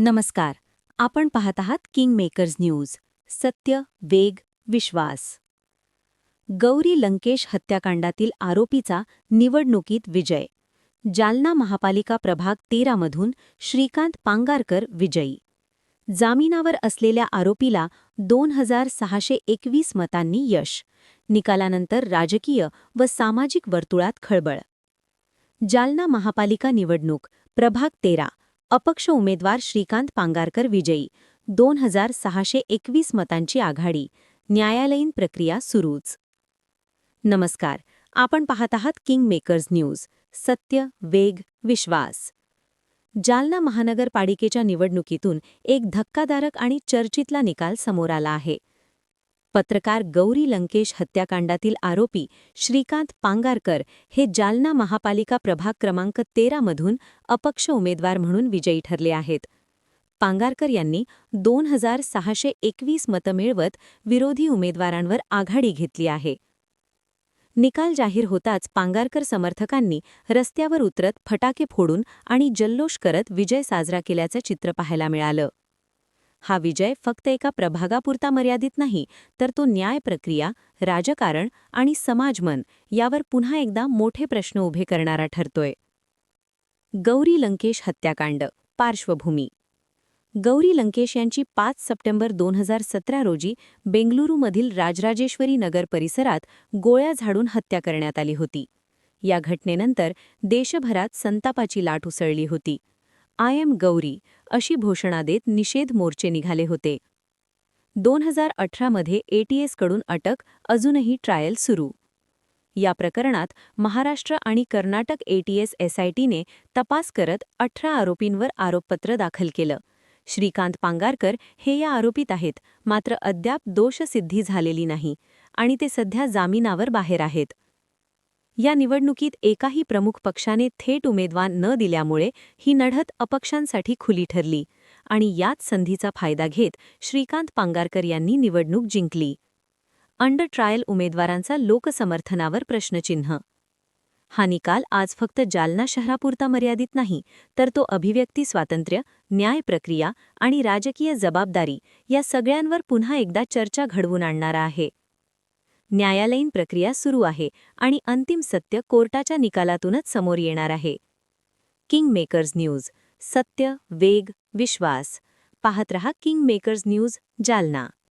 नमस्कार. आपण पाहत आहात किंग मेकर्स न्यूज. सत्य, वेग, विश्वास. गौरी लंकेश हत्याकांडातील आरोपीचा निवडणुकीत विजय. जालना महापालिका प्रभाग 13 मधून श्रीकांत पांगारकर विजयी. जामिनावर असलेल्या आरोपीला 2621 मतांनी यश. निकालानंतर राजकीय व सामाजिक वर्तुळात खळबळ. जालना महापालिका निवडणूक प्रभाग 13. अपक्ष उमेदवार श्रीकांत पांगारकर विजयी. 2621 मतांची आघाडी. न्यायालयीन प्रक्रिया सुरूच. नमस्कार. आपण पाहत आहात किंग मेकर्स न्यूज. सत्य, वेग, विश्वास. जालना महानगरपालिकेच्या निवडणुकीतून एक धक्कादायक आणि चर्चितला निकाल समोर आला आहे. पत्रकार गौरी लंकेश हत्याकांडातील आरोपी श्रीकांत पांगारकर हे जालना महापालिका प्रभाग क्रमांक 13 मधून अपक्ष उमेदवार म्हणून विजयी ठरले आहेत. पांगारकर यांनी 2621 मतं मिळवत विरोधी उमेदवारांवर आघाडी घेतली आहे. निकाल जाहीर होताच पांगारकर समर्थकांनी रस्त्यावर उतरत फटाके फोडून आणि जल्लोष करत विजय साजरा केल्याचं चित्र पाहायला मिळालं. हा विजय फक्त एका प्रभागापुरता मर्यादित नाही, तर तो न्याय प्रक्रिया, राजकारण आणि समाजमन यावर पुन्हा एकदा मोठे प्रश्न उभे करणारा ठरतोय. गौरी लंकेश हत्याकांड. पार्श्वभूमी. गौरी लंकेश यांची 5 सप्टेंबर 2017 रोजी बेंगलुरूमधील राजराजेश्वरी नगर परिसरात गोळ्या झाडून हत्या करण्यात आली होती. या घटनेनंतर देशभरात संतापाची लाट उसळली होती. आय एम गौरी अशी घोषणा देत निषेध मोर्चे निघाले होते. 2018 मध्ये ATSकडून अटक, अजूनही ट्रायल सुरू. या प्रकरणात महाराष्ट्र आणि कर्नाटक ATS SITने तपास करत 18 आरोपींवर आरोपपत्र दाखल केलं. श्रीकांत पांगारकर हे या आरोपीत आहेत, मात्र अद्याप दोषसिद्धी झालेली नाही आणि ते सध्या जामिनावर बाहेर आहेत. या निवडणुकीत एकाही प्रमुख पक्षाने थेट उमेदवार न दिल्यामुळे ही लढत अपक्षांसाठी खुली ठरली आणि याच संधीचा फायदा घेत श्रीकांत पांगारकर यांनी निवडणूक जिंकली. अंडर ट्रायल उमेदवारांचा लोकसमर्थनावर प्रश्नचिन्ह. हा निकाल आज फक्त जालना शहरापुरता मर्यादित नाही, तर तो अभिव्यक्ती स्वातंत्र्य, न्याय प्रक्रिया आणि राजकीय जबाबदारी या सगळ्यांवर पुन्हा एकदा चर्चा घडवून आणणारा आहे. न्यायालयीन प्रक्रिया सुरू आहे आणि अंतिम सत्य कोर्टाच्या निकालातूनच समोर येणार आहे. King makers news. सत्य, वेग, विश्वास. पाहत रहा किंग मेकर्स न्यूज, जालना.